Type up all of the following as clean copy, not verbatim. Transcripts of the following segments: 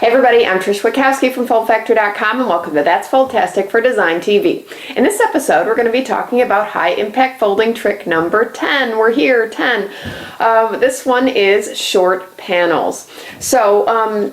Hey everybody, I'm Trish Witkowski from Fold-tastic and welcome to That's Fold-tastic for Design TV. In this episode, we're going to be talking about high impact folding trick number 10. We're here, 10. This one is short panels. So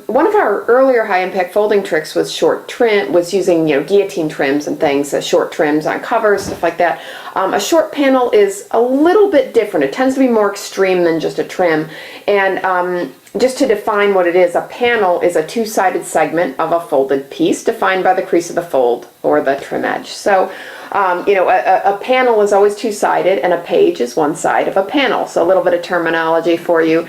one of our earlier high impact folding tricks was using guillotine trims and things, short trims on covers, stuff like that. A short panel is a little bit different. It tends to be more extreme than just a trim. And just to define what it is, a panel is a two-sided segment of a folded piece defined by the crease of the fold or the trim edge. So, a panel is always two-sided and a page is one side of a panel. So a little bit of terminology for you.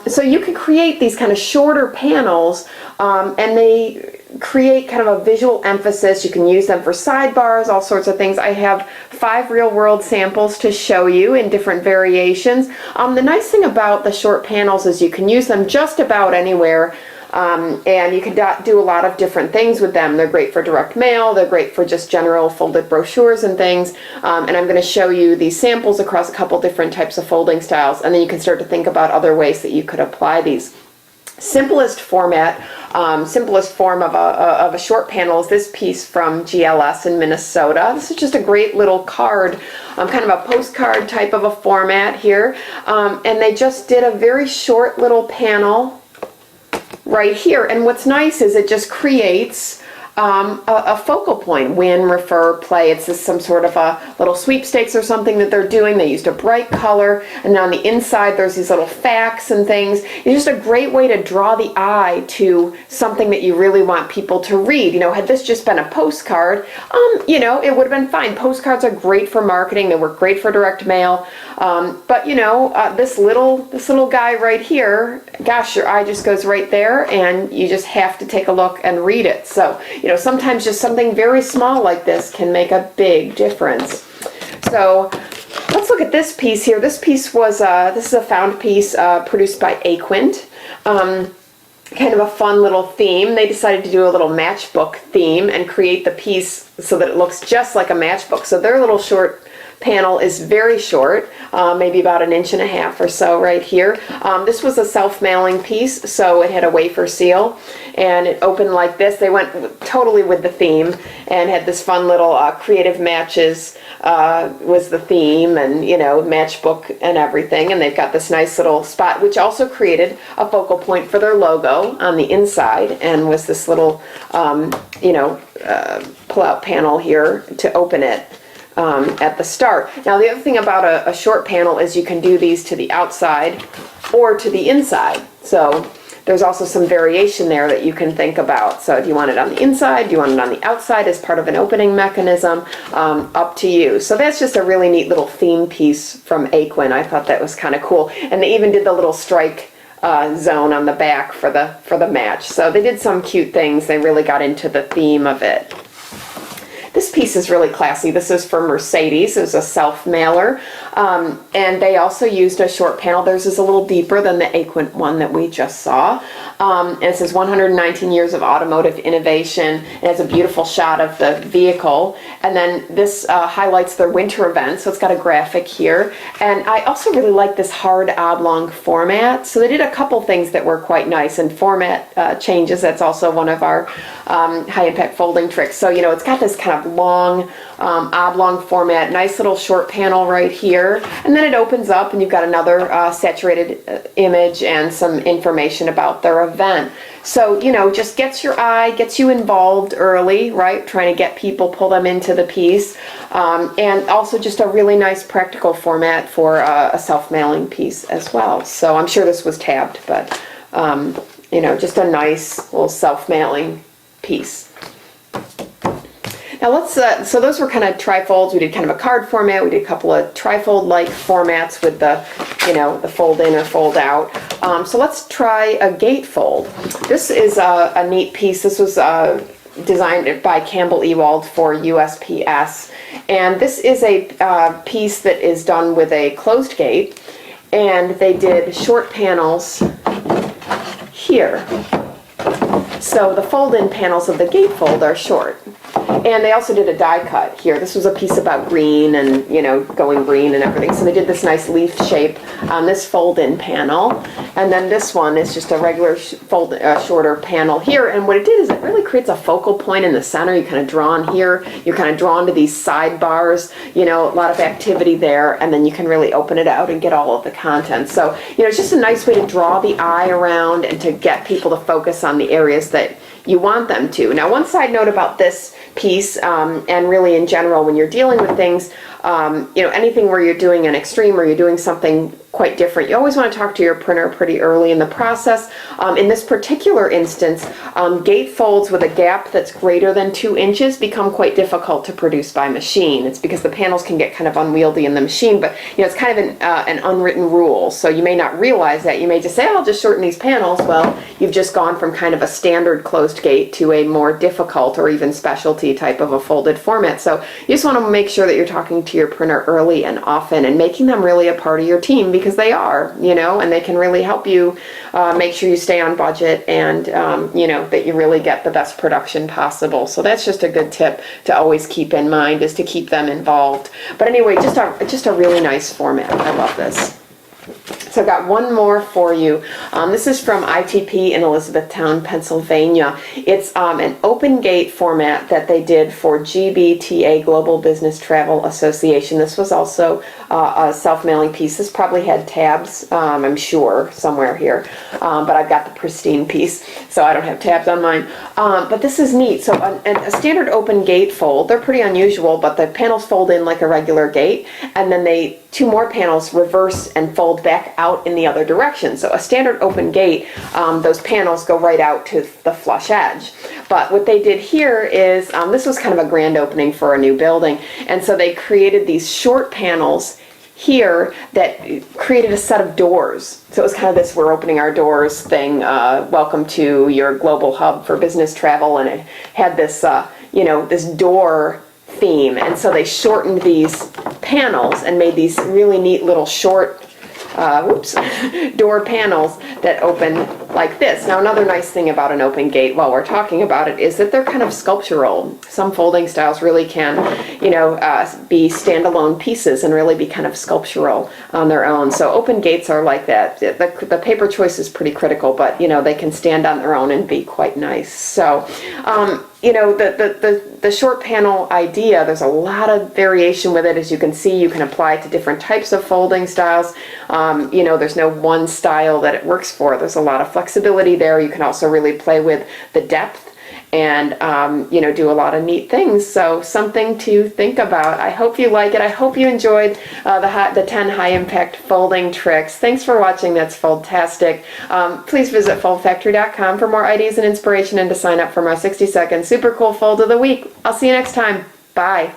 So you can create these kind of shorter panels and they create kind of a visual emphasis. You can use them for sidebars, all sorts of things. I have 5 real-world samples to show you in different variations. The nice thing about the short panels is you can use them just about anywhere, and you can do a lot of different things with them. They're great for direct mail, they're great for just general folded brochures and things, and I'm going to show you these samples across a couple different types of folding styles, and then you can start to think about other ways that you could apply these. Simplest form of a short panel is this piece from GLS in Minnesota. This is just a great little card, kind of a postcard type of a format here. And they just did a very short little panel right here. And what's nice is it just creates a focal point. Win, refer, play. It's just some sort of a little sweepstakes or something that they're doing. They used a bright color, and on the inside there's these little facts and things. It's just a great way to draw the eye to something that you really want people to read. Had this just been a postcard, it would have been fine. Postcards are great for marketing. They work great for direct mail. But this little guy right here, gosh, your eye just goes right there, and you just have to take a look and read it. So, sometimes just something very small like this can make a big difference. So let's look at this piece here. This piece was, this is a found piece produced by Aquint. Kind of a fun little theme. They decided to do a little matchbook theme and create the piece so that it looks just like a matchbook. So their little short panel is very short, maybe about 1.5 inches or so right here. This was a self-mailing piece, so it had a wafer seal and it opened like this. They went totally with the theme and had this fun little creative matches was the theme, and matchbook and everything, and they've got this nice little spot which also created a focal point for their logo on the inside, and was this little pull-out panel here to open it at the start. Now the other thing about a short panel is you can do these to the outside or to the inside. So there's also some variation there that you can think about. So do you want it on the inside? Do you want it on the outside as part of an opening mechanism? Up to you. So that's just a really neat little theme piece from Aquin. I thought that was kind of cool. And they even did the little strike zone on the back for the match. So they did some cute things. They really got into the theme of it. This piece is really classy. This is for Mercedes. It was a self-mailer. And they also used a short panel. Theirs is a little deeper than the Aquint one that we just saw. And it says 119 years of automotive innovation. It has a beautiful shot of the vehicle. And then this highlights their winter event. So it's got a graphic here. And I also really like this hard oblong format. So they did a couple things that were quite nice. And format changes, that's also one of our high impact folding tricks. So, it's got this kind of long oblong format, nice little short panel right here, and then it opens up and you've got another saturated image and some information about their event. So, just gets your eye, gets you involved early, right? Trying to get people, pull them into the piece, and also just a really nice practical format for a self-mailing piece as well. So I'm sure this was tabbed, but just a nice little self-mailing piece. Now let's, so those were kind of trifolds. We did kind of a card format. We did a couple of trifold-like formats with the, the fold in or fold out. So let's try a gatefold. This is a neat piece. This was designed by Campbell Ewald for USPS. And this is a piece that is done with a closed gate. And they did short panels here. So the fold-in panels of the gatefold are short. And they also did a die cut here. This was a piece about green and, you know, going green and everything. So they did this nice leaf shape on this fold-in panel. And then this one is just a regular shorter panel here. And what it did is it really creates a focal point in the center. You kind of draw on here. You're kind of drawn to these sidebars, you know, a lot of activity there. And then you can really open it out and get all of the content. So, you know, it's just a nice way to draw the eye around and to get people to focus on the areas that you want them to. Now, one side note about this piece, and really in general, when you're dealing with things, you know, anything where you're doing an extreme or you're doing something quite different, you always want to talk to your printer pretty early in the process. In this particular instance, gate folds with a gap that's greater than 2 inches become quite difficult to produce by machine. It's because the panels can get kind of unwieldy in the machine, but you know, it's kind of an unwritten rule. So you may not realize that. You may just say, oh, I'll just shorten these panels. Well, you've just gone from kind of a standard closed gate to a more difficult or even specialty type of a folded format. So you just want to make sure that you're talking to your printer early and often and making them really a part of your team, because they are, you know, and they can really help you make sure you stay on budget and, you know, that you really get the best production possible. So that's just a good tip to always keep in mind, is to keep them involved. But anyway, just a really nice format. I love this. So I've got one more for you. This is from ITP in Elizabethtown, Pennsylvania. It's an open gate format that they did for GBTA, Global Business Travel Association. This was also a self-mailing piece. This probably had tabs, I'm sure, somewhere here. But I've got the pristine piece, so I don't have tabs on mine. But this is neat. So a standard open gate fold, they're pretty unusual, but the panels fold in like a regular gate, and then 2 more panels reverse and fold back out in the other direction. So a standard open gate, those panels go right out to the flush edge. But what they did here is, this was kind of a grand opening for a new building, and so they created these short panels here that created a set of doors. So it was kind of this "we're opening our doors" thing, welcome to your global hub for business travel, and it had this, you know, this door theme. And so they shortened these panels and made these really neat little short door panels that open like this. Now, another nice thing about an open gate, while we're talking about it, is that they're kind of sculptural. Some folding styles really can, you know, be standalone pieces and really be kind of sculptural on their own. So open gates are like that. The paper choice is pretty critical, but you know, they can stand on their own and be quite nice. So you know, the short panel idea, there's a lot of variation with it. As you can see, you can apply it to different types of folding styles. You know, there's no one style that it works for. There's a lot of flexibility there. You can also really play with the depth and, you know, do a lot of neat things. So something to think about. I hope you like it. I hope you enjoyed the 10 high-impact folding tricks. Thanks for watching. That's Fold-tastic. Please visit foldfactory.com for more ideas and inspiration and to sign up for my 60-second super cool fold of the week. I'll see you next time. Bye.